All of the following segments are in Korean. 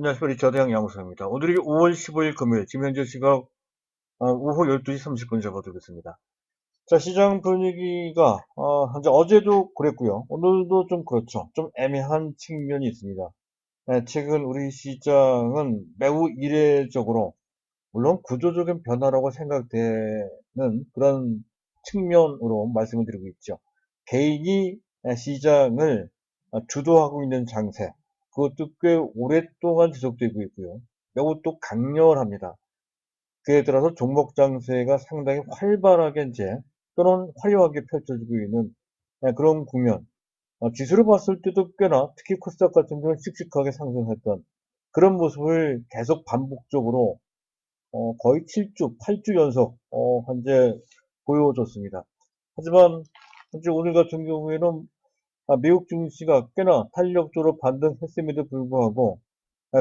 안녕하십니까. 리처드 양양무소입니다. 오늘이 5월 15일 금요일, 지금 현재 시각 오후 12시 30분 접어들겠습니다. 자, 시장 분위기가 현재 어제도 그랬고요. 오늘도 좀 그렇죠. 좀 애매한 측면이 있습니다. 네, 최근 우리 시장은 매우 이례적으로, 물론 구조적인 변화라고 생각되는 그런 측면으로 말씀을 드리고 있죠. 개인이 시장을 주도하고 있는 장세, 그것도 꽤 오랫동안 지속되고 있고요. 매우 또 강렬합니다. 그에 따라서 종목 장세가 상당히 활발하게 이제 또는 화려하게 펼쳐지고 있는 그런 국면. 지수를 봤을 때도 꽤나 특히 코스닥 같은 경우는 씩씩하게 상승했던 그런 모습을 계속 반복적으로 거의 7주, 8주 연속 현재 보여줬습니다. 하지만 현재 오늘 같은 경우에는 미국 증시가 꽤나 탄력적으로 반등했음에도 불구하고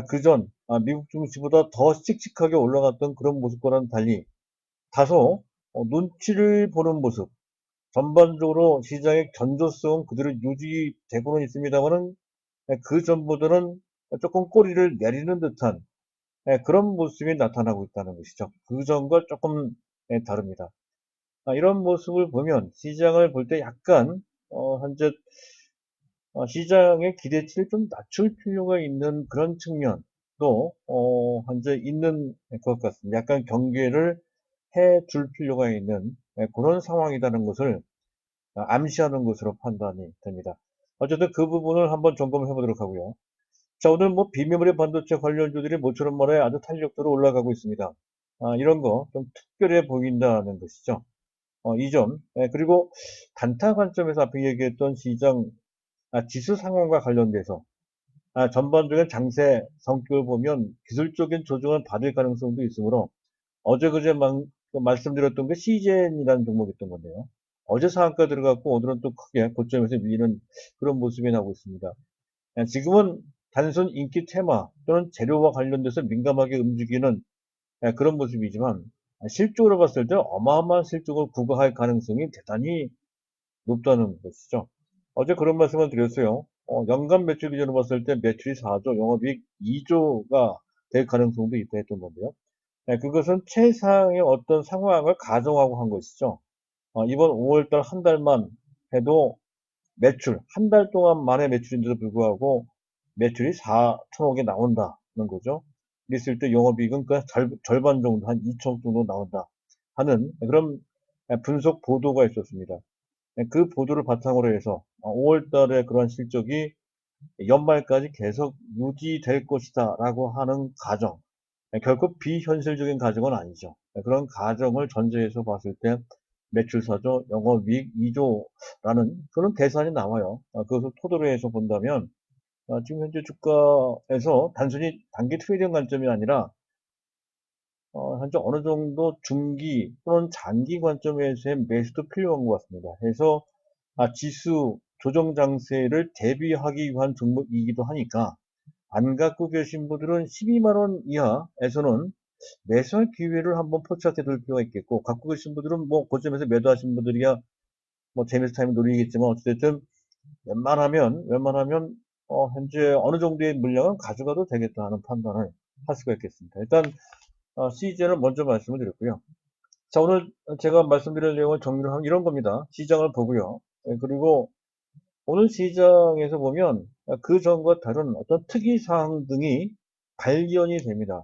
그전 미국 증시보다 더 씩씩하게 올라갔던 그런 모습과는 달리 다소 눈치를 보는 모습, 전반적으로 시장의 견조성은 그대로 유지되고는 있습니다만은 그 전보다는 조금 꼬리를 내리는 듯한 그런 모습이 나타나고 있다는 것이죠. 그 전과 조금 다릅니다. 이런 모습을 보면 시장을 볼 때 약간 현재 시장의 기대치를 좀 낮출 필요가 있는 그런 측면도 현재 있는 것 같습니다. 약간 경계를 해줄 필요가 있는 그런 상황이라는 것을 암시하는 것으로 판단이 됩니다. 어쨌든 그 부분을 한번 점검을 해보도록 하고요. 자, 오늘 뭐 비메모리 반도체 관련주들이 모처럼 말해 아주 탄력도로 올라가고 있습니다. 이런 거 좀 특별해 보인다는 것이죠. 이 점, 그리고 단타 관점에서 앞에 얘기했던 시장 지수 상황과 관련돼서 전반적인 장세 성격을 보면 기술적인 조정을 받을 가능성도 있으므로 어제 그제 말씀드렸던 게 CGN이라는 종목이었던 건데요. 어제 상한가 들어갔고 오늘은 또 크게 고점에서 밀리는 그런 모습이 나오고 있습니다. 지금은 단순 인기 테마 또는 재료와 관련돼서 민감하게 움직이는 그런 모습이지만 실적으로 봤을 때 어마어마한 실적을 구가할 가능성이 대단히 높다는 것이죠. 어제 그런 말씀을 드렸어요. 연간 매출 기준으로 봤을 때 매출이 4조, 영업이익 2조가 될 가능성도 있다 했던 건데요. 그것은 최상의 어떤 상황을 가정하고 한 것이죠. 이번 5월달 한 달만 해도 매출, 한 달 동안 만의 매출인데도 불구하고 매출이 4천억이 나온다는 거죠. 그랬을 때 영업이익은 그 절반 정도, 한 2천억 정도 나온다 하는 그런 분석 보도가 있었습니다. 그 보도를 바탕으로 해서 5월 달에 그러한 실적이 연말까지 계속 유지될 것이다 라고 하는 가정, 결코 비현실적인 가정은 아니죠. 그런 가정을 전제해서 봤을 때 매출 4조, 영업이익 2조라는 그런 계산이 나와요. 그것을 토대로 해서 본다면 지금 현재 주가에서 단순히 단기 트레이딩 관점이 아니라 현재 어느 정도 중기 또는 장기 관점에서의 매수도 필요한 것 같습니다. 해서 지수 조정 장세를 대비하기 위한 종목이기도 하니까 안 갖고 계신 분들은 12만 원 이하에서는 매수할 기회를 한번 포착해 둘 필요가 있겠고, 갖고 계신 분들은 뭐 고점에서 매도하신 분들이야 뭐 재미있는 타임 노리겠지만 어쨌든 웬만하면 현재 어느 정도의 물량은 가져가도 되겠다 하는 판단을 할 수가 있겠습니다. 일단 CJ는 먼저 말씀을 드렸고요. 자, 오늘 제가 말씀드릴 내용을 정리를 하면 이런 겁니다. 시장을 보고요. 그리고 오늘 시장에서 보면 그 전과 다른 어떤 특이사항 등이 발견이 됩니다.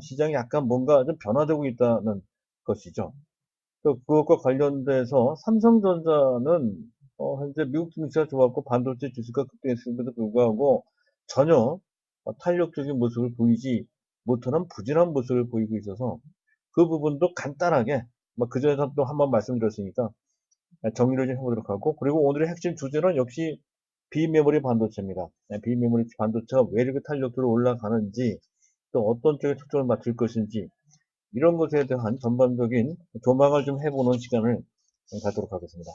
시장이 약간 뭔가 좀 변화되고 있다는 것이죠. 또 그것과 관련돼서 삼성전자는 현재 미국 증시가 좋았고 반도체 지수가 급등했음에도 불구하고 전혀 탄력적인 모습을 보이지 못하는 부진한 모습을 보이고 있어서 그 부분도 간단하게 뭐 그전에도 또 한번 말씀드렸으니까 정리를 좀 해보도록 하고, 그리고 오늘의 핵심 주제는 역시 비메모리 반도체입니다. 비메모리 반도체가 왜 이렇게 탄력적으로 올라가는지, 또 어떤 쪽에 초점을 맞출 것인지, 이런 것에 대한 전반적인 조망을 좀 해보는 시간을 갖도록 하겠습니다.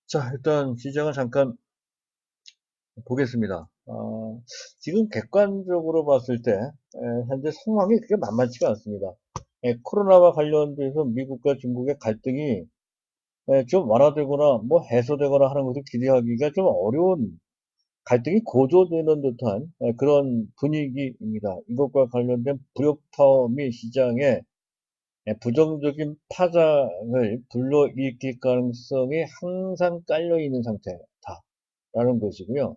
자, 일단 시장을 잠깐 보겠습니다. 지금 객관적으로 봤을 때 현재 상황이 그렇게 만만치가 않습니다. 코로나와 관련돼서 미국과 중국의 갈등이 좀 완화되거나 뭐 해소되거나 하는 것을 기대하기가 좀 어려운 갈등이 고조되는 듯한 그런 분위기입니다. 이것과 관련된 불협화음 및 시장에 부정적인 파장을 불러일으킬 가능성이 항상 깔려 있는 상태다라는 것이고요.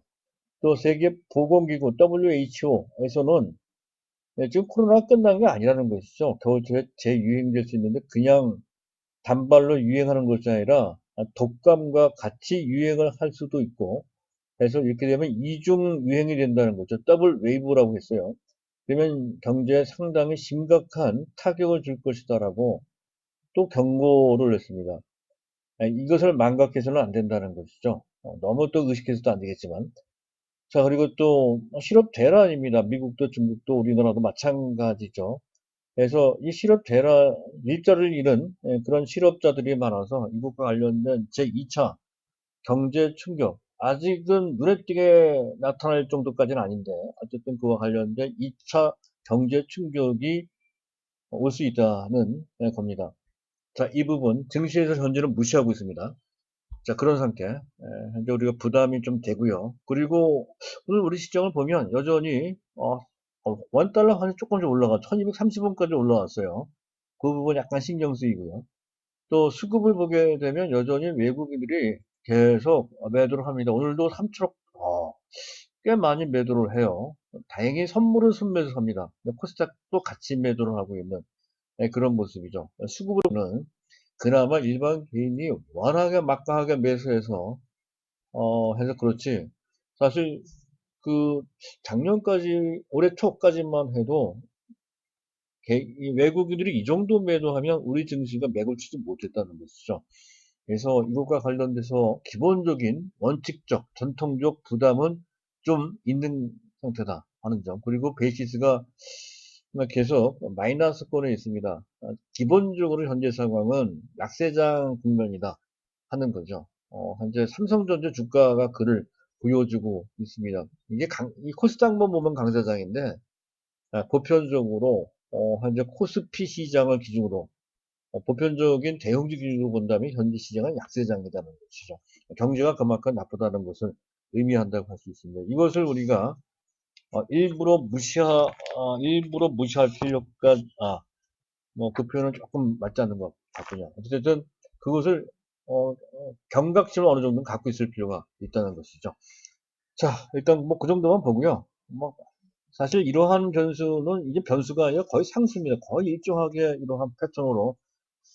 또 세계보건기구 WHO에서는 지금 코로나가 끝난 게 아니라는 것이죠. 겨울철에 재유행될 수 있는데 그냥 단발로 유행하는 것이 아니라 독감과 같이 유행을 할 수도 있고, 그래서 이렇게 되면 이중 유행이 된다는 거죠. 더블 웨이브라고 했어요. 그러면 경제에 상당히 심각한 타격을 줄 것이다라고 또 경고를 했습니다. 이것을 망각해서는 안 된다는 것이죠. 너무 또 의식해서도 안 되겠지만. 자, 그리고 또 실업 대란입니다. 미국도 중국도 우리나라도 마찬가지죠. 그래서 이 실업 대란, 일자리를 잃은 그런 실업자들이 많아서 이것과 관련된 제2차 경제 충격, 아직은 눈에 띄게 나타날 정도까지는 아닌데 어쨌든 그와 관련된 2차 경제 충격이 올 수 있다는 겁니다. 자, 이 부분 증시에서 현재는 무시하고 있습니다. 자, 그런 상태. 현재 우리가 부담이 좀 되고요. 그리고 오늘 우리 시장을 보면 여전히 원달러 환율 조금씩 올라가 1230원까지 올라왔어요. 그 부분 약간 신경 쓰이고요. 또 수급을 보게 되면 여전히 외국인들이 계속 매도를 합니다. 오늘도 3천억 꽤 많이 매도를 해요. 다행히 선물은 순매수 합니다. 코스닥도 같이 매도를 하고 있는 그런 모습이죠. 수급으로는 그나마 일반 개인이 워낙에 막강하게 매수해서 해서 그렇지. 사실 그 작년까지 올해 초까지만 해도 이 외국인들이 이 정도 매도하면 우리 증시가 맥을 추지 못했다는 것이죠. 그래서 이것과 관련돼서 기본적인 원칙적 전통적 부담은 좀 있는 상태다 하는 점. 그리고 베이시스가 계속 마이너스권에 있습니다. 기본적으로 현재 상황은 약세장 국면이다 하는 거죠. 현재 삼성전자 주가가 그를 보여주고 있습니다. 이게 이 코스닥만 보면 강세장인데 보편적으로 현재 코스피 시장을 기준으로 보편적인 대형주 기준으로 본다면 현재 시장은 약세장이라는 것이죠. 경제가 그만큼 나쁘다는 것을 의미한다고 할 수 있습니다. 이것을 우리가 일부러 무시할 필요가 뭐 그 표현은 조금 맞지 않는 것 같군요. 어쨌든 그것을 경각심을 어느 정도는 갖고 있을 필요가 있다는 것이죠. 자, 일단 뭐 그 정도만 보고요. 뭐 사실 이러한 변수는 이제 변수가 아니라 거의 상수입니다. 거의 일정하게 이러한 패턴으로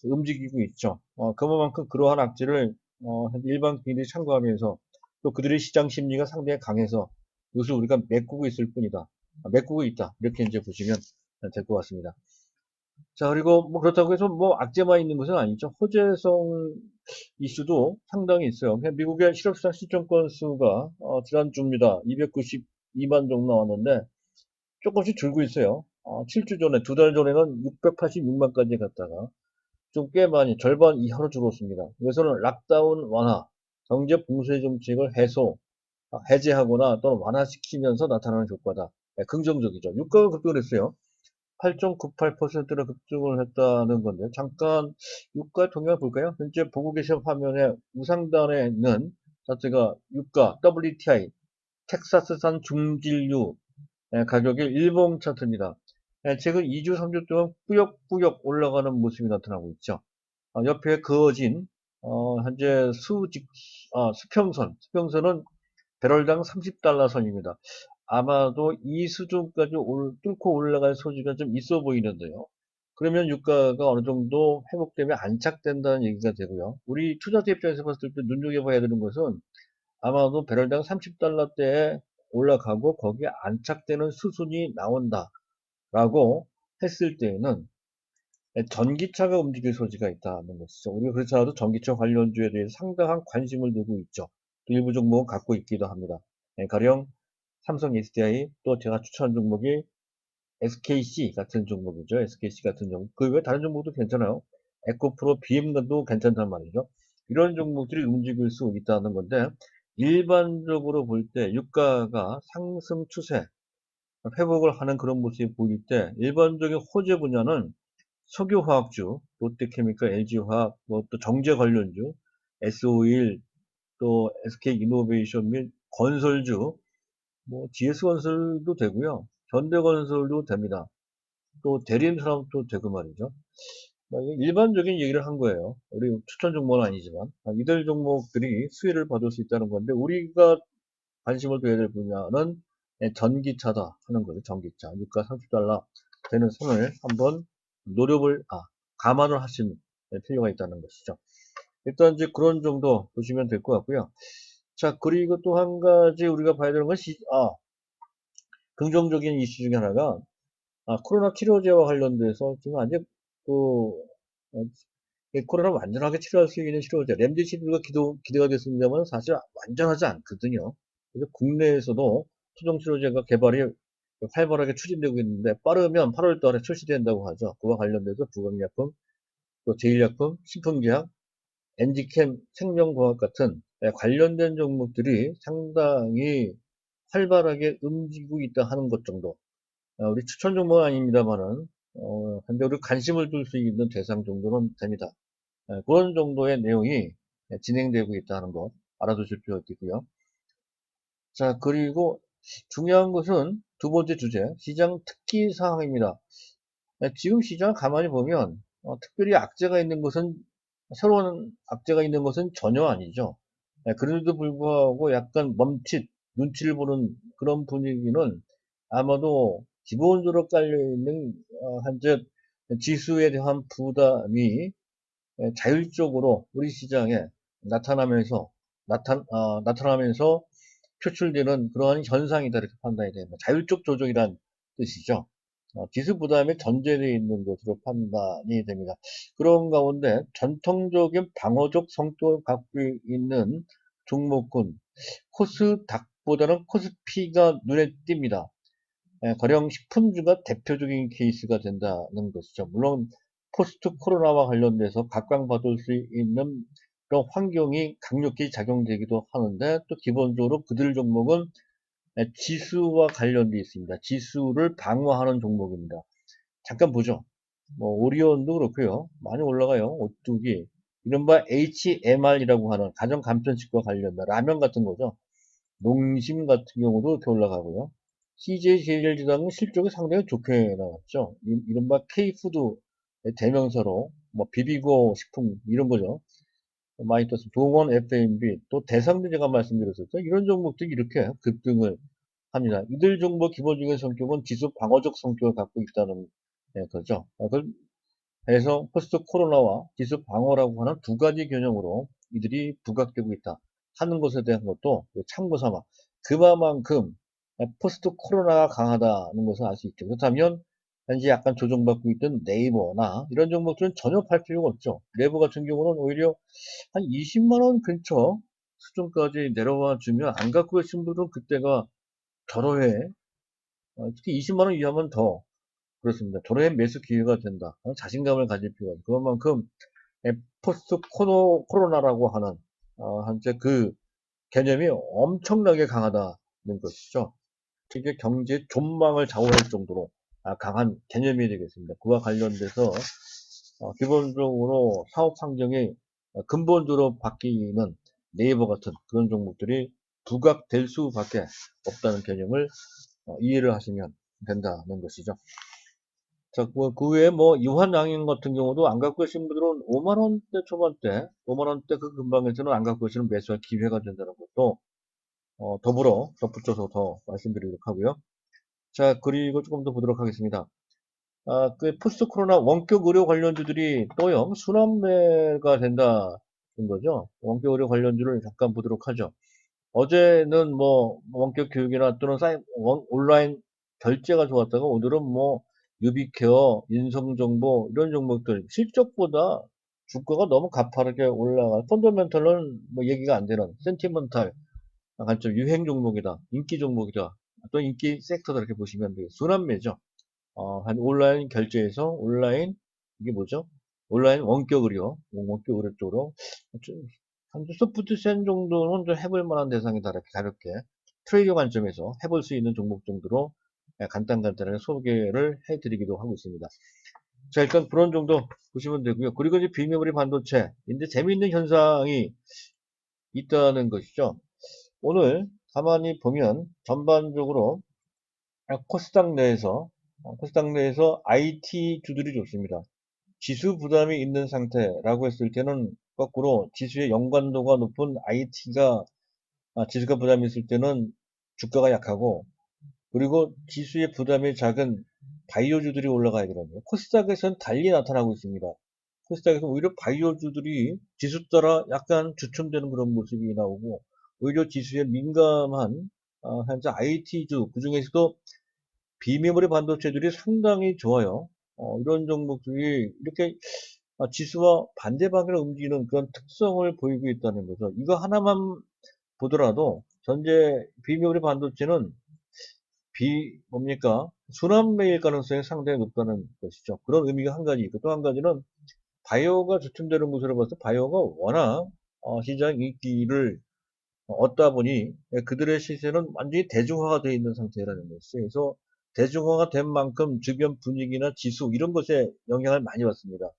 움직이고 있죠. 그만큼 그러한 악재를 일반 개인들이 참고하면서 또 그들의 시장 심리가 상당히 강해서 이것을 우리가 메꾸고 있을 뿐이다. 메꾸고 있다. 이렇게 이제 보시면 될 것 같습니다. 자, 그리고 뭐 그렇다고 해서 뭐 악재만 있는 것은 아니죠. 호재성 이슈도 상당히 있어요. 그냥 미국의 실업시장 실종 건수가 지난주입니다. 292만 정도 나왔는데 조금씩 줄고 있어요. 7주 전에, 2달 전에는 686만까지 갔다가 좀 꽤 많이 절반 이하로 줄었습니다. 그래서는 락다운 완화, 경제 봉쇄 정책을 해제하거나 또는 완화시키면서 나타나는 효과다. 긍정적이죠. 유가가 급등했어요. 8.98%나 급등을 했다는 건데 잠깐 유가 동향 볼까요? 현재 보고 계신 화면에 우상단에는 자체가 유가 WTI 텍사스산 중진류 가격의 일봉 차트입니다. 최근 2주, 3주 동안 꾸역꾸역 올라가는 모습이 나타나고 있죠. 옆에 그어진 현재 수평선은 배럴당 30달러 선입니다. 아마도 이 수준까지 뚫고 올라갈 소지가 좀 있어 보이는데요. 그러면 유가가 어느 정도 회복되면 안착된다는 얘기가 되고요. 우리 투자자 입장에서 봤을 때 눈여겨봐야 되는 것은 아마도 배럴당 30달러대에 올라가고 거기에 안착되는 수순이 나온다라고 했을 때에는 전기차가 움직일 소지가 있다는 것이죠. 우리가 그렇지 않아도 전기차 관련주에 대해서 상당한 관심을 두고 있죠. 일부 종목은 갖고 있기도 합니다. 가령 삼성 SDI 또 제가 추천한 종목이 SKC 같은 종목이죠. SKC 같은 종목. 그 외에 다른 종목도 괜찮아요. 에코프로 BM도 괜찮단 말이죠. 이런 종목들이 움직일 수 있다는 건데 일반적으로 볼 때 유가가 상승 추세 회복을 하는 그런 모습이 보일 때 일반적인 호재 분야는 석유화학주, 롯데케미칼, LG화학, 뭐 또 정제 관련주, S51, 또 SK이노베이션 및 건설주, 뭐 GS건설도 되고요. 현대건설도 됩니다. 또 대림사람도 되고 말이죠. 일반적인 얘기를 한 거예요. 우리 추천 종목은 아니지만 이들 종목들이 수혜를 받을 수 있다는 건데 우리가 관심을 둬야 될 분야는 전기차다 하는 거죠. 전기차. 유가 30달러 되는 선을 한번 감안을 하실 필요가 있다는 것이죠. 일단 이제 그런 정도 보시면 될 것 같고요. 자, 그리고 또 한 가지 우리가 봐야 되는 것이, 긍정적인 이슈 중에 하나가, 코로나 치료제와 관련돼서 지금 아직 이 코로나 완전하게 치료할 수 있는 치료제, 렘디시비가 기대가 됐습니다만 사실 완전하지 않거든요. 그래서 국내에서도 토종 치료제가 개발이 활발하게 추진되고 있는데 빠르면 8월 달에 출시된다고 하죠. 그와 관련돼서 부강약품, 또 제일약품, 식품제약, 엔지캠, 생명과학 같은 관련된 종목들이 상당히 활발하게 움직이고 있다 하는 것 정도. 우리 추천 종목은 아닙니다만은, 근데 우리 관심을 둘 수 있는 대상 정도는 됩니다. 그런 정도의 내용이 진행되고 있다는 것 알아두실 필요가 있고요. 자, 그리고 중요한 것은 두 번째 주제, 시장 특기 사항입니다. 지금 시장 가만히 보면 특별히 악재가 있는 것은 새로운 악재가 있는 것은 전혀 아니죠. 그런데도 불구하고 약간 눈치를 보는 그런 분위기는 아마도 기본적으로 깔려있는 현재 지수에 대한 부담이 자율적으로 우리 시장에 나타나면서 표출되는 그러한 현상이다 이렇게 판단이 됩니다. 자율적 조정이란 뜻이죠. 지수 부담이 전제되어 있는 것으로 판단이 됩니다. 그런 가운데 전통적인 방어적 성격을 갖고 있는 종목군 코스닥보다는 코스피가 눈에 띕니다. 가령 식품주가 대표적인 케이스가 된다는 것이죠. 물론 포스트 코로나와 관련돼서 각광받을 수 있는 그런 환경이 강력히 작용되기도 하는데 또 기본적으로 그들 종목은 지수와 관련되어 있습니다. 지수를 방어하는 종목입니다. 잠깐 보죠. 뭐 오리온도 그렇고요. 많이 올라가요. 오뚜기, 이른바 HMR이라고 하는 가정 간편식과 관련된 라면 같은 거죠. 농심 같은 경우도 이렇게 올라가고요. CJ제일지당은 실적이 상당히 좋게 나왔죠. 이른바 K푸드 대명사로 뭐 비비고 식품 이런 거죠. 많이 떴습니다. 동원 F&B 또 대상도 제가 말씀드렸었죠. 이런 종목들이 이렇게 급등을 합니다. 이들 종목 기본적인 성격은 지수 방어적 성격을 갖고 있다는 거죠. 그래서 포스트 코로나와 지수 방어라고 하는 두 가지 개념으로 이들이 부각되고 있다 하는 것에 대한 것도 참고 삼아 그만큼 포스트 코로나가 강하다는 것을 알 수 있죠. 그렇다면 현재 약간 조정받고 있던 네이버나 이런 종목들은 전혀 팔 필요가 없죠. 네이버 같은 경우는 오히려 한 20만원 근처 수준까지 내려와 주면 안 갖고 계신 분들은 그때가 절호해. 특히 20만원 이하면 더 그렇습니다. 절호의 매수 기회가 된다. 자신감을 가질 필요가 있고 그만큼 포스트 코로나라고 하는 현재 그 개념이 엄청나게 강하다는 것이죠. 그게 경제 전망을 좌우할 정도로 강한 개념이 되겠습니다. 그와 관련돼서 기본적으로 사업 환경이 근본적으로 바뀌는 네이버 같은 그런 종목들이 부각될 수밖에 없다는 개념을 이해를 하시면 된다는 것이죠. 자, 그 외에 뭐 유한양행 같은 경우도 안 갖고 계신 분들은 5만원대 초반대, 5만원대 그 근방에서는 안 갖고 계시는 매수할 기회가 된다는 것도 더불어 덧붙여서 더 말씀드리도록 하고요. 자, 그리고 조금 더 보도록 하겠습니다. 그 포스트 코로나 원격 의료 관련주들이 또요 순환매가 된다는 거죠. 원격 의료 관련주를 잠깐 보도록 하죠. 어제는 뭐 원격 교육이나 또는 온라인 결제가 좋았다가 오늘은 뭐 유비케어, 인성정보 이런 종목들 실적보다 주가가 너무 가파르게 올라가 펀더멘털은 뭐 얘기가 안 되는 센티멘탈 관점 유행 종목이다, 인기 종목이다, 또 인기 섹터다 이렇게 보시면 돼요. 순환매죠. 한 온라인 결제에서 이게 뭐죠? 온라인 원격 의료 쪽으로 한 소프트센 정도는 좀 해볼 만한 대상이다 이렇게 가볍게 트레이딩 관점에서 해볼 수 있는 종목 정도로 간단하게 소개를 해드리기도 하고 있습니다. 자, 일단 그런 정도 보시면 되고요. 그리고 이제 비메모리 반도체, 이제 재미있는 현상이 있다는 것이죠. 오늘 가만히 보면 전반적으로 코스닥 내에서 IT주들이 좋습니다. 지수 부담이 있는 상태라고 했을 때는 거꾸로 지수의 연관도가 높은 IT가 지수가 부담이 있을 때는 주가가 약하고, 그리고 지수의 부담이 작은 바이오주들이 올라가야 되거든요. 코스닥에서는 달리 나타나고 있습니다. 코스닥에서 오히려 바이오주들이 지수 따라 약간 주춤되는 그런 모습이 나오고, 오히려 지수에 민감한 현재 IT주, 그 중에서도 비메모리 반도체들이 상당히 좋아요. 이런 종목들이 이렇게 지수와 반대 방향으로 움직이는 그런 특성을 보이고 있다는 거죠. 이거 하나만 보더라도 현재 비메모리 반도체는 뭡니까? 순환매일 가능성이 상당히 높다는 것이죠. 그런 의미가 한 가지 있고, 또 한 가지는 바이오가 주춤되는 모습을 봐서 바이오가 워낙 시장 인기를 얻다 보니 그들의 시세는 완전히 대중화가 되어 있는 상태라는 것이죠. 그래서 대중화가 된 만큼 주변 분위기나 지수 이런 것에 영향을 많이 받습니다.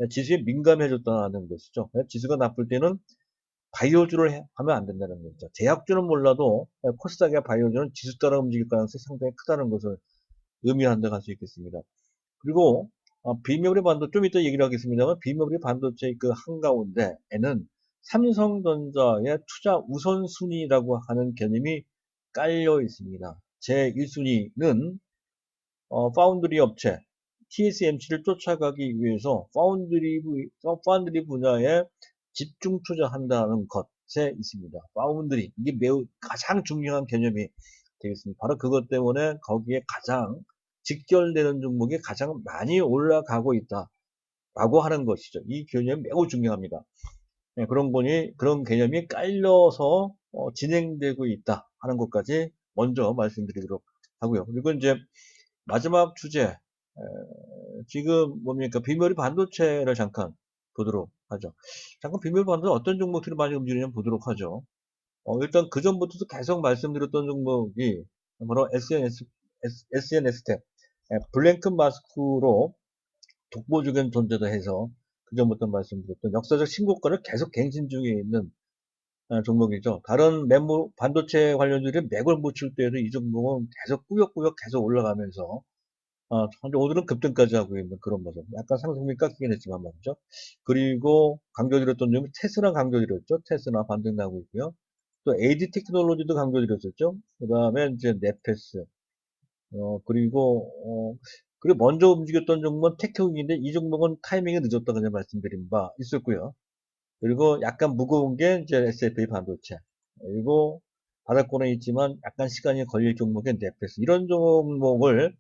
지수에 민감해졌다는 것이죠. 지수가 나쁠 때는 바이오주를 하면 안 된다는 거죠. 제약주는 몰라도 코스닥의 바이오주는 지수 따라 움직일 가능성이 상당히 크다는 것을 의미한다고 할 수 있겠습니다. 그리고 비메모리 반도체 좀 이따 얘기를 하겠습니다만, 비메모리 반도체 그 한가운데에는 삼성전자의 투자 우선순위라고 하는 개념이 깔려 있습니다. 제 1순위는 파운드리 업체 TSMC를 쫓아가기 위해서 파운드리 분야에 집중 투자한다는 것에 있습니다. 파운드리, 이게 매우 가장 중요한 개념이 되겠습니다. 바로 그것 때문에 거기에 가장 직결되는 종목이 가장 많이 올라가고 있다라고 하는 것이죠. 이 개념이 매우 중요합니다. 네, 그런 개념이 깔려서 진행되고 있다 하는 것까지 먼저 말씀드리도록 하고요. 그리고 이제 마지막 주제, 지금 뭡니까? 비메모리 반도체를 잠깐 보도록 하죠. 잠깐 비메모리 반도체 어떤 종목들이 많이 움직이는지 보도록 하죠. 일단 그 전부터도 계속 말씀드렸던 종목이 바로 SNS텍, 블랭크 마스크로 독보적인 존재다 해서 그 전부터 말씀드렸던 역사적 신고가를 계속 갱신 중에 있는 종목이죠. 다른 반도체 관련주들이 맥을 못 칠 때에도 이 종목은 계속 꾸역꾸역 계속 올라가면서 오늘은 급등까지 하고 있는 그런 모습. 약간 상승률이 깎이긴 했지만 말이죠. 그리고 강조드렸던 점이 테스라 강조드렸죠. 테스라 반등 나고 있고요. 또 AD 테크놀로지도 강조드렸었죠. 그 다음에 이제 네페스. 그리고 먼저 움직였던 종목은 테크용인데 이 종목은 타이밍이 늦었다 그냥 말씀드린 바 있었고요. 그리고 약간 무거운 게 이제 SFA 반도체. 그리고 바닥권에 있지만 약간 시간이 걸릴 종목의 네페스. 이런 종목을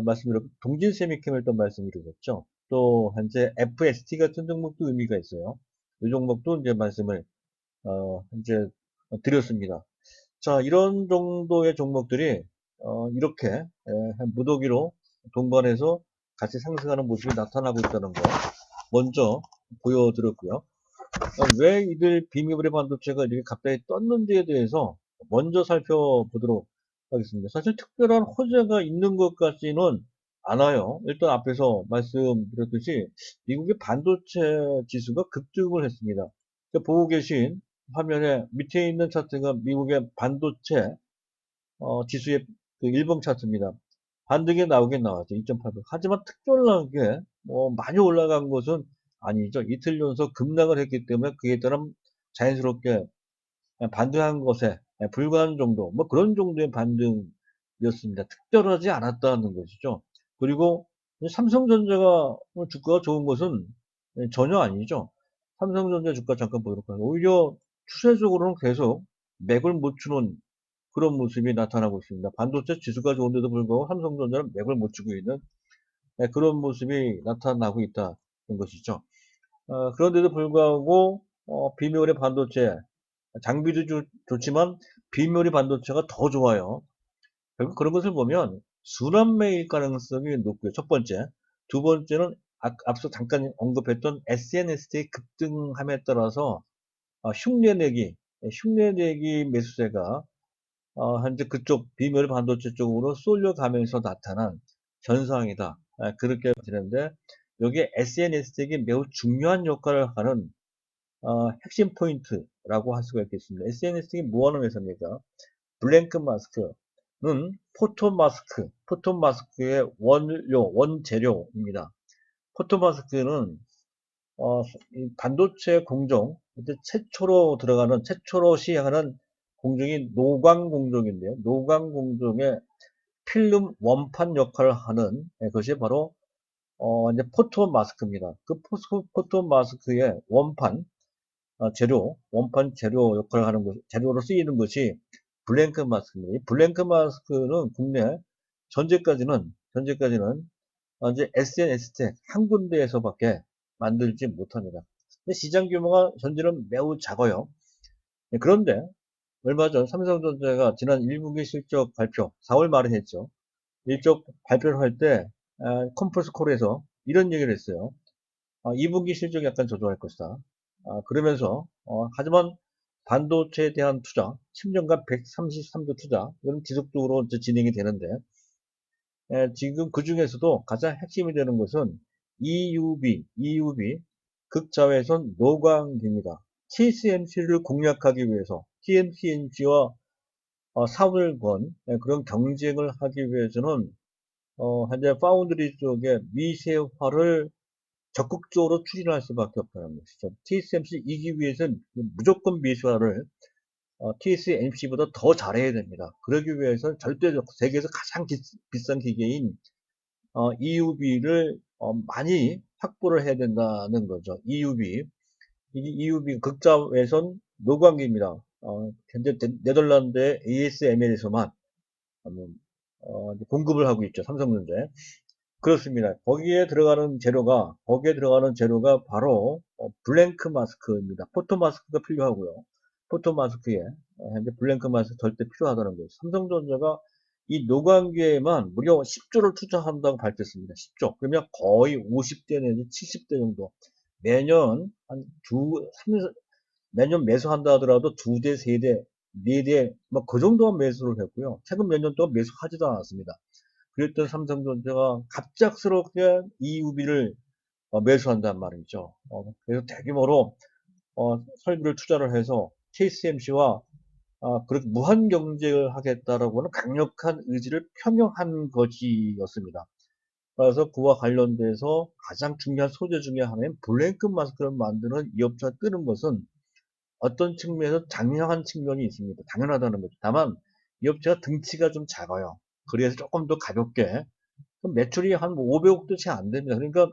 말씀드렸고, 동진세미캠을 또 말씀드렸죠. 또 현재 FST 같은 종목도 의미가 있어요. 이 종목도 이제 말씀을 이제 드렸습니다. 자, 이런 정도의 종목들이 이렇게 무더기로 동반해서 같이 상승하는 모습이 나타나고 있다는 거 먼저 보여드렸고요. 왜 이들 비메모리 반도체가 이렇게 갑자기 떴는지에 대해서 먼저 살펴보도록 하겠습니다. 사실 특별한 호재가 있는 것 같지는 않아요. 일단 앞에서 말씀드렸듯이 미국의 반도체 지수가 급등을 했습니다. 보고 계신 화면에 밑에 있는 차트가 미국의 반도체 지수의 그 일봉 차트입니다. 반등이 나오긴 나왔죠. 2.8%. 하지만 특별하게 많이 올라간 것은 아니죠. 이틀 연속 급락을 했기 때문에 그에 따른 자연스럽게 반등한 것에 불과한 정도, 뭐 그런 정도의 반등이었습니다. 특별하지 않았다는 것이죠. 그리고 삼성전자가 주가가 좋은 것은 전혀 아니죠. 삼성전자 주가 잠깐 보도록 하겠습니다. 오히려 추세적으로는 계속 맥을 못 추는 그런 모습이 나타나고 있습니다. 반도체 지수가 좋은데도 불구하고 삼성전자는 맥을 못 추고 있는 그런 모습이 나타나고 있다는 것이죠. 그런데도 불구하고 비메모리 반도체 장비도 좋지만 비메모리 반도체가 더 좋아요. 결국 그런 것을 보면 순환매일 가능성이 높고요. 첫 번째. 두 번째는 앞서 잠깐 언급했던 SNS의 급등함에 따라서 흉내내기 매수세가 현재 그쪽 비메모리 반도체 쪽으로 쏠려가면서 나타난 현상이다. 그렇게 되는데 여기에 SNS텍이 매우 중요한 역할을 하는 핵심 포인트, 라고 할 수가 있겠습니다. SNS가 뭐하는 회사입니까? 블랭크 마스크는 포토 마스크의 원재료입니다. 포토 마스크는 이 반도체 공정, 최초로 시행하는 공정이 노광 공정인데요. 노광 공정의 필름 원판 역할을 하는 것이 바로 이제 포토 마스크입니다. 그 포토 마스크의 원판 재료 역할을 하는 재료로 쓰이는 것이 블랭크 마스크입니다. 이 블랭크 마스크는 국내 현재까지는 이제 SNS텍 한 군데에서밖에 만들지 못합니다. 근데 시장 규모가 현재는 매우 작아요. 그런데 얼마 전 삼성전자가 지난 1분기 실적 발표 4월 말에 했죠. 일적 발표를 할 때 컨퍼런스 콜에서 이런 얘기를 했어요. 2분기 실적이 약간 저조할 것이다. 그러면서 하지만 반도체에 대한 투자, 10년간 133조 투자, 이건 지속적으로 진행이 되는데 지금 그 중에서도 가장 핵심이 되는 것은 EUV, 극자외선 노광기입니다. TSMC를 공략하기 위해서 TSMC와 사업을 건 그런 경쟁을 하기 위해서는 현재 파운드리 쪽에 미세화를 적극적으로 추진할 수밖에 없다는 것이죠. TSMC 이기 위해서는 무조건 미세화를 TSMC보다 더 잘해야 됩니다. 그러기 위해서는 절대적 세계에서 가장 비싼 기계인 EUV를 많이 확보를 해야 된다는 거죠. EUV 극자외선 노광기입니다. 현재 네덜란드의 ASML에서만 공급을 하고 있죠. 삼성전자. 그렇습니다. 거기에 들어가는 재료가 바로 블랭크 마스크입니다. 포토 마스크가 필요하고요. 포토 마스크에 현재 블랭크 마스크 절대 필요하다는 거예요. 삼성전자가 이 노광기에만 무려 10조를 투자한다고 밝혔습니다. 10조. 그러면 거의 50대 내지 70대 정도. 매년 매년 매수한다 하더라도 2대, 3대, 4대, 뭐 그 정도만 매수를 했고요. 최근 몇 년 동안 매수하지도 않았습니다. 그랬던 삼성전자가 갑작스럽게 EUV를 매수한단 말이죠. 그래서 대규모로 설비를 투자를 해서 TSMC와 그렇게 무한 경쟁을 하겠다라고 하는 강력한 의지를 표명한 것이었습니다. 그래서 그와 관련돼서 가장 중요한 소재 중에 하나인 블랭크 마스크를 만드는 이 업체가 뜨는 것은 어떤 측면에서 당연한 측면이 있습니다. 당연하다는 거죠. 다만 이 업체가 등치가 좀 작아요. 그래서 조금 더 가볍게 매출이 한 500억도 채 안 됩니다. 그러니까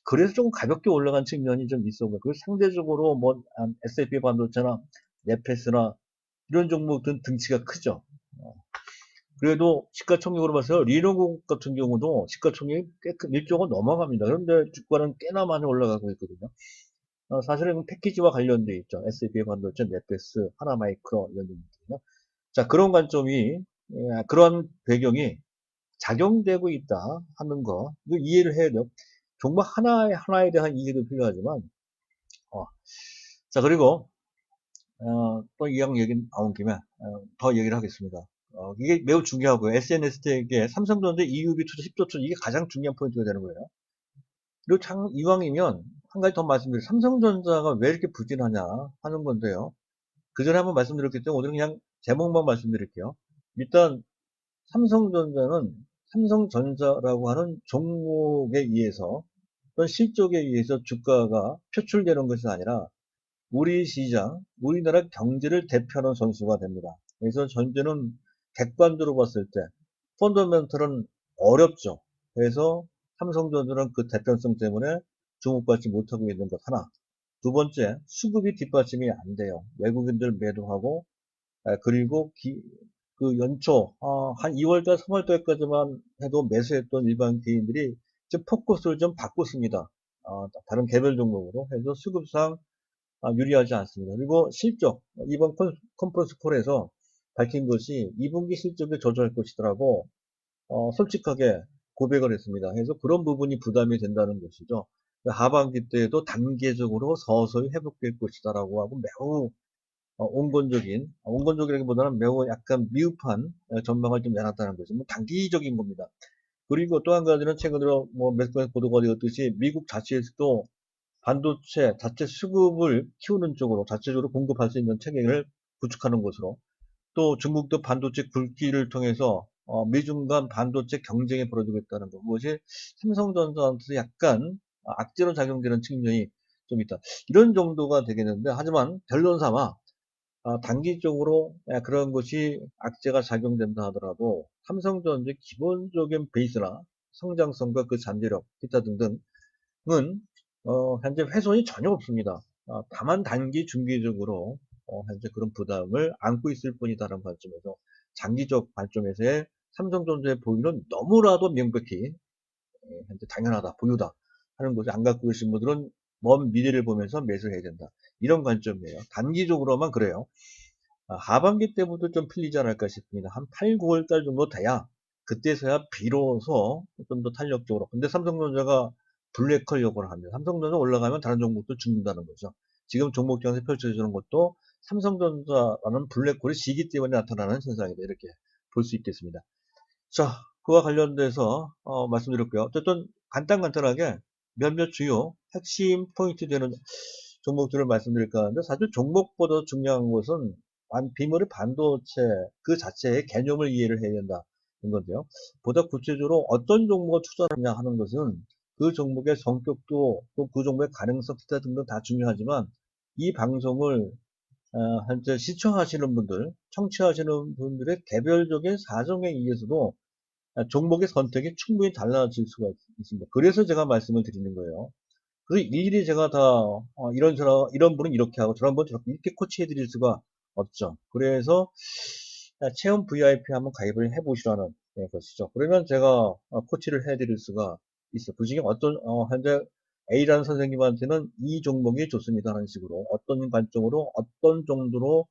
그래서 조금 가볍게 올라간 측면이 좀 있어 보여요. 그 상대적으로 뭐 SAP 반도체나 네페스나 이런 종목들은 등치가 크죠. 그래도 시가총액으로 봐서 리노공 같은 경우도 시가총액이 꽤 큰 1조가 넘어갑니다. 그런데 주가는 꽤나 많이 올라가고 있거든요. 사실은 패키지와 관련돼 있죠. SAP 반도체, 네페스, 하나마이크로 이런 종목들은요. 자, 그러한 배경이 작용되고 있다 하는 거, 이거 이해를 해야 돼요. 종목 하나에 대한 이해도 필요하지만, 자, 그리고, 또 이왕 얘기 나온 김에, 더 얘기를 하겠습니다. 이게 매우 중요하고요. SNS텍에 삼성전자 EUV 투자 10조 투자, 이게 가장 중요한 포인트가 되는 거예요. 그리고 이왕이면, 한 가지 더 말씀드려요. 삼성전자가 왜 이렇게 부진하냐 하는 건데요. 그 전에 한번 말씀드렸기 때문에 오늘은 그냥 제목만 말씀드릴게요. 일단, 삼성전자라고 하는 종목에 의해서 또는 실적에 의해서 주가가 표출되는 것이 아니라 우리 시장, 우리나라 경제를 대표하는 선수가 됩니다. 그래서 현재는 객관적으로 봤을 때 펀더멘털은 어렵죠. 그래서 삼성전자는 그 대표성 때문에 주목받지 못하고 있는 것 하나. 두 번째, 수급이 뒷받침이 안 돼요. 외국인들 매도하고 그리고 그 연초 한 2월달, 3월달까지만 해도 매수했던 일반 개인들이 지금 포커스를 좀 바꿨습니다. 다른 개별 종목으로 해서 수급상 유리하지 않습니다. 그리고 실적, 이번 컨퍼런스 콜에서 밝힌 것이 2분기 실적이 저조할 것이더라고 솔직하게 고백을 했습니다. 그래서 그런 부분이 부담이 된다는 것이죠. 하반기 때에도 단계적으로 서서히 회복될 것이다라고 하고 매우 온건적이라기보다는 매우 약간 미흡한 전망을 좀 내놨다는 거죠. 뭐 단기적인 겁니다. 그리고 또 한 가지는 최근 들어 뭐 몇 번 보도가 되었듯이 미국 자치에서도 반도체 자체 수급을 키우는 쪽으로 자체적으로 공급할 수 있는 체계를 구축하는 것으로, 또 중국도 반도체 굵기를 통해서 미중 간 반도체 경쟁이 벌어지고 있다는 것, 무엇이 삼성전자한테 약간 악재로 작용되는 측면이 좀 있다. 이런 정도가 되겠는데, 하지만 결론 삼아 단기적으로 그런 것이 악재가 작용된다 하더라도 삼성전자의 기본적인 베이스나 성장성과 그 잠재력, 기타 등등은 현재 훼손이 전혀 없습니다. 다만 단기, 중기적으로 현재 그런 부담을 안고 있을 뿐이다라는 관점에서, 장기적 관점에서의 삼성전자의 보유는 너무나도 명백히 현재 당연하다, 보유다 하는 것을 안 갖고 계신 분들은 먼 미래를 보면서 매수해야 된다. 이런 관점이에요. 단기적으로만 그래요. 하반기 때부터 좀 풀리지 않을까 싶습니다. 한 8, 9월 달 정도 돼야, 그때서야 비로소 좀 더 탄력적으로. 근데 삼성전자가 블랙홀 역할을 합니다. 삼성전자 올라가면 다른 종목도 죽는다는 거죠. 지금 종목장에서 펼쳐지는 것도 삼성전자라는 블랙홀이 지기 때문에 나타나는 현상이다, 이렇게 볼 수 있겠습니다. 자, 그와 관련돼서 말씀드렸고요. 어쨌든 간단하게 몇몇 주요 핵심 포인트 되는 종목들을 말씀드릴까 하는데, 사실 종목보다 중요한 것은 비머리 반도체 그 자체의 개념을 이해를 해야 된다는 건데요. 보다 구체적으로 어떤 종목을 투자하느냐 하는 것은 그 종목의 성격도, 또 그 종목의 가능성, 기타 등등 다 중요하지만, 이 방송을 현재 시청하시는 분들, 청취하시는 분들의 개별적인 사정에 의해서도 종목의 선택이 충분히 달라질 수가 있습니다. 그래서 제가 말씀을 드리는 거예요. 그래서 일일이 제가 다 이런 분은 이렇게 하고 저런 분은 저렇게 이렇게 코치해 드릴 수가 없죠. 그래서 체험 VIP 한번 가입을 해 보시라는 것이죠. 그러면 제가 코치를 해 드릴 수가 있어요. 그 중에 어떤 현재 A라는 선생님한테는 이 종목이 좋습니다 하는 식으로, 어떤 관점으로 어떤 정도로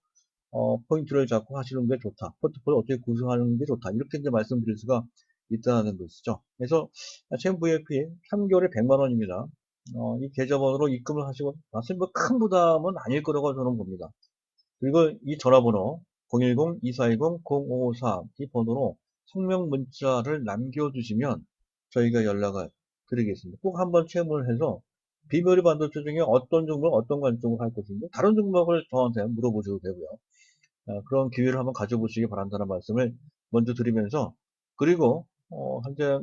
포인트를 잡고 하시는 게 좋다, 포트폴리오 어떻게 구성하는 게 좋다, 이렇게 이제 말씀드릴 수가 있다는 것이죠. 그래서 체험 VIP 3개월에 100만 원입니다. 이 계좌번호로 입금을 하시고, 사실 뭐 큰 부담은 아닐 거라고 저는 봅니다. 그리고 이 전화번호 010-2420-0554 이 번호로 성명 문자를 남겨주시면 저희가 연락을 드리겠습니다. 꼭 한번 체험을 해서 비머리 반도체 중에 어떤 종목, 어떤 관점으로 할 것인지 다른 종목을 저한테 물어보셔도 되고요. 그런 기회를 한번 가져보시기 바란다는 말씀을 먼저 드리면서, 그리고 현재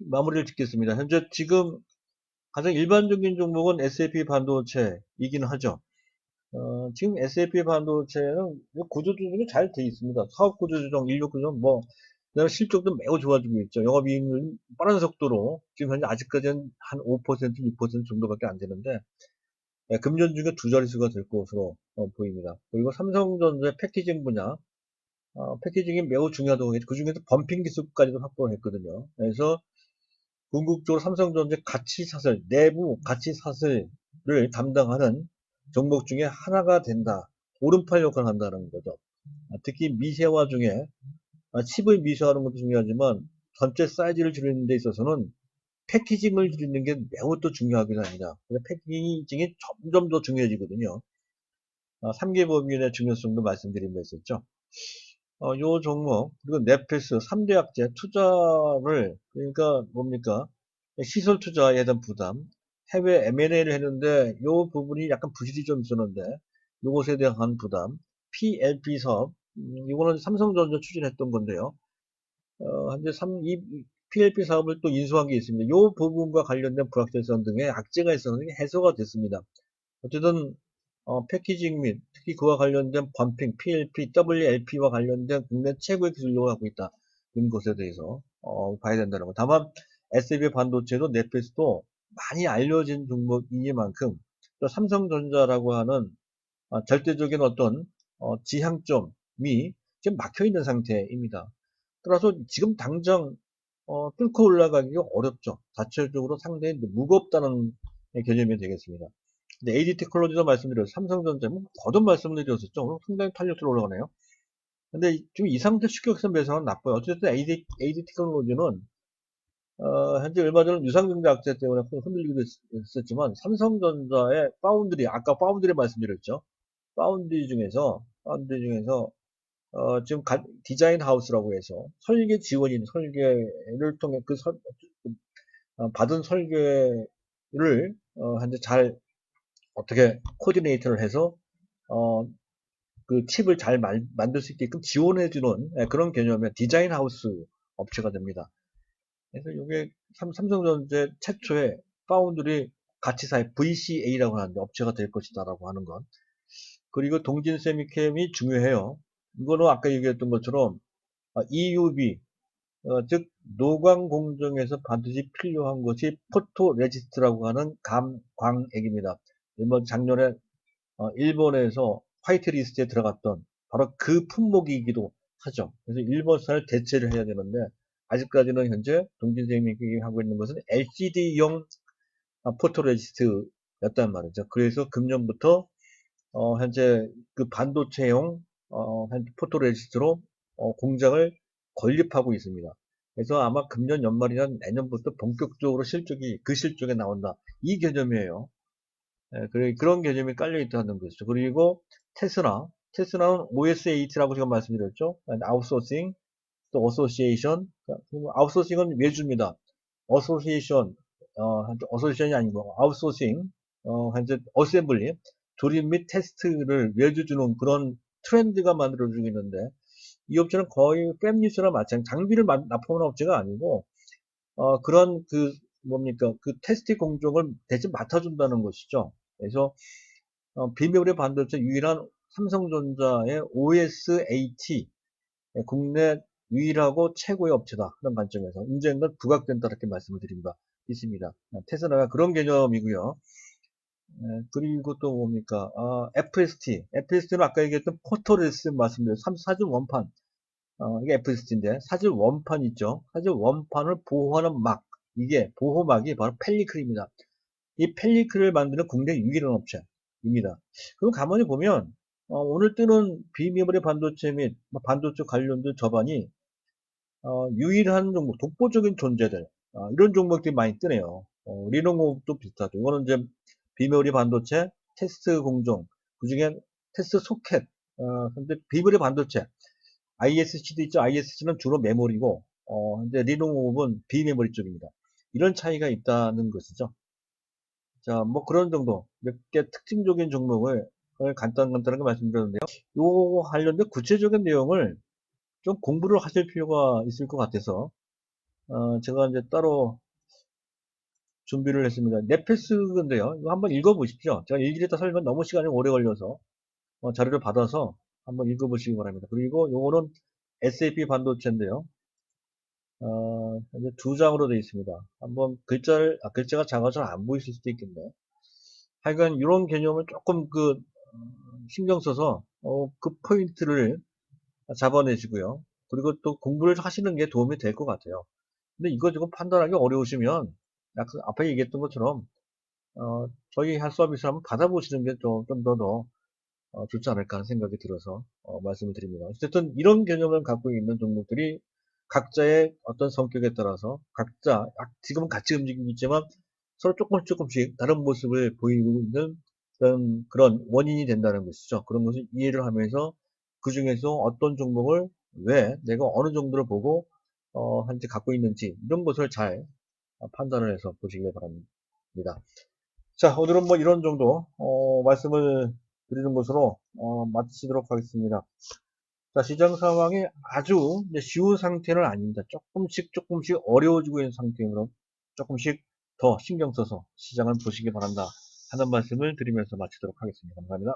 마무리를 짓겠습니다. 현재 지금 가장 일반적인 종목은 SAP 반도체이긴 하죠. 지금 SAP 반도체는 구조조정이 잘 돼 있습니다. 사업 구조조정, 인력 구조조정, 그다음에 실적도 매우 좋아지고 있죠. 영업이익률 빠른 속도로 지금 현재 아직까지는 한 5%, 6% 정도밖에 안 되는데, 금년 중에 두 자릿수가 될 것으로 보입니다. 그리고 삼성전자 패키징 분야, 패키징이 매우 중요하다고 했죠. 그 중에서 범핑 기술까지도 확보를 했거든요. 그래서 궁극적으로 삼성전자 가치 사슬, 내부 가치 사슬을 담당하는 종목 중에 하나가 된다. 오른팔 역할을 한다는 거죠. 특히 미세화 중에 칩을 미세화하는 것도 중요하지만 전체 사이즈를 줄이는 데 있어서는 패키징을 줄이는 게 매우 또 중요하긴 합니다. 패키징이 점점 더 중요해지거든요. 3개 법인의 중요성도 말씀드린 바 있었죠. 요 종목, 그리고 네페스 3대 약재 투자를, 그러니까 뭡니까? 시설 투자에 대한 부담, 해외 M&A를 했는데 요 부분이 약간 부실이 좀 있었는데 요것에 대한 부담, PLP 사업, 이거는 삼성전자 추진했던 건데요. 현재 이 PLP 사업을 또 인수한 게 있습니다. 요 부분과 관련된 불확실성 등의 악재가 있었는데 해소가 됐습니다. 어쨌든 패키징 및 특히 그와 관련된 범핑, PLP, WLP와 관련된 국내 최고의 기술력을 갖고 있다. 이런 것에 대해서 봐야 된다는 거. 다만 SAB 반도체도 네페스도 많이 알려진 종목이니만큼 또 삼성전자라고 하는 절대적인 어떤 지향점이 지금 막혀 있는 상태입니다. 따라서 지금 당장 뚫고 올라가기가 어렵죠. 자체적으로 상당히 무겁다는 개념이 되겠습니다. 근데 AD 테크놀로지도 말씀드렸어요. 삼성전자, 거듭 말씀을 드렸었죠. 상당히 탄력적으로 올라가네요. 근데 지금 이 상태 추격선 매수는 나빠요. 어쨌든 AD 테크놀로지는 현재 얼마 전에 유상증자 악재 때문에 흔들리기도 했었지만, 삼성전자의 파운드리, 아까 파운드리 말씀드렸죠. 파운드리 중에서 지금 디자인 하우스라고 해서 설계 지원인 설계를 통해 받은 설계 현재 잘 어떻게 코디네이터를 해서 그 칩을 잘 만들 수 있게끔 지원해주는 그런 개념의 디자인 하우스 업체가 됩니다. 그래서 이게 삼성전자 최초의 파운드리 가치사의 VCA라고 하는 업체가 될 것이다라고 하는 것. 그리고 동진 세미캠이 중요해요. 이거는 아까 얘기했던 것처럼 EUV, 즉 노광 공정에서 반드시 필요한 것이 포토 레지스트라고 하는 감광액입니다. 작년에 일본에서 화이트 리스트에 들어갔던 바로 그 품목이기도 하죠. 그래서 일본산을 대체를 해야 되는데 아직까지는 현재 동진생명이 하고 있는 것은 LCD용 포토레지스트였단 말이죠. 그래서 금년부터 현재 그 반도체용 포토레지스트로 공장을 건립하고 있습니다. 그래서 아마 금년 연말이나 내년부터 본격적으로 그 실적이 나온다. 이 개념이에요. 그런 개념이 깔려 있다는 것이죠. 그리고 테스라는 OS8라고 제가 말씀드렸죠. 아웃소싱, 또 어소시에이션, 아웃소싱은 외주입니다. 어소시에이션이 아니고 아웃소싱, 현재 어셈블리, 조립 및 테스트를 외주 주는 그런 트렌드가 만들어지고 있는데 이 업체는 거의 팹리스나 마찬가지 장비를 납품하는 업체가 아니고 그런 그 테스트 공정을 대신 맡아준다는 것이죠. 그래서 비메모리 반도체 유일한 삼성전자의 OSAT 국내 유일하고 최고의 업체다. 그런 관점에서 인정은 부각된다 이렇게 말씀을 드립니다. 있습니다. 테슬라가 그런 개념이고요. 그리고 또 뭡니까? FST는 아까 얘기했던 포토레스 말씀드린 사진 원판. 이게 FST인데 사진 원판 있죠. 사진 원판을 보호하는 막, 이게 보호막이 바로 펠리클입니다. 이 펠리클을 만드는 국내 유일한 업체입니다. 그럼 가만히 보면 오늘 뜨는 비메모리 반도체 및 반도체 관련된 저반이 유일한 종목, 독보적인 존재들 이런 종목들이 많이 뜨네요. 리노모도 비슷하죠. 이거는 이제 비메모리 반도체, 테스트 공정, 그중에 테스트 소켓, 근데 비메모리 반도체, ISC도 있죠. ISC는 주로 메모리고, 근데 리노모는 비메모리 쪽입니다. 이런 차이가 있다는 것이죠. 자, 뭐 그런 정도 몇 개 특징적인 종목을 간단하게 말씀드렸는데요. 요 관련된 구체적인 내용을 좀 공부를 하실 필요가 있을 것 같아서 제가 이제 따로 준비를 했습니다. 네페스인데요. 이거 한번 읽어보십시오. 제가 일일이 다 설명 너무 시간이 오래 걸려서 자료를 받아서 한번 읽어보시기 바랍니다. 그리고 요거는 SAP 반도체인데요. 이제 두 장으로 되어 있습니다. 한번 글자가 작아서 안 보이실 수도 있겠네요. 하여간 이런 개념을 조금 신경 써서 그 포인트를 잡아내시고요. 그리고 또 공부를 하시는 게 도움이 될 것 같아요. 근데 이거 지금 판단하기 어려우시면 약간 앞에 얘기했던 것처럼 저희 할 서비스 한번 받아보시는 게 좀 더 좋지 않을까 하는 생각이 들어서 말씀을 드립니다. 어쨌든 이런 개념을 갖고 있는 종목들이 각자의 어떤 성격에 따라서 각자 지금은 같이 움직이고 있지만 서로 조금씩 다른 모습을 보이고 있는 그런 원인이 된다는 것이죠. 그런 것을 이해를 하면서 그 중에서 어떤 종목을 왜 내가 어느 정도를 보고 현재 갖고 있는지 이런 것을 잘 판단을 해서 보시기 바랍니다. 자, 오늘은 뭐 이런 정도 말씀을 드리는 것으로 마치도록 하겠습니다. 자, 시장 상황이 아주 쉬운 상태는 아닙니다. 조금씩 어려워지고 있는 상태로 조금씩 더 신경 써서 시장을 보시기 바란다 하는 말씀을 드리면서 마치도록 하겠습니다. 감사합니다.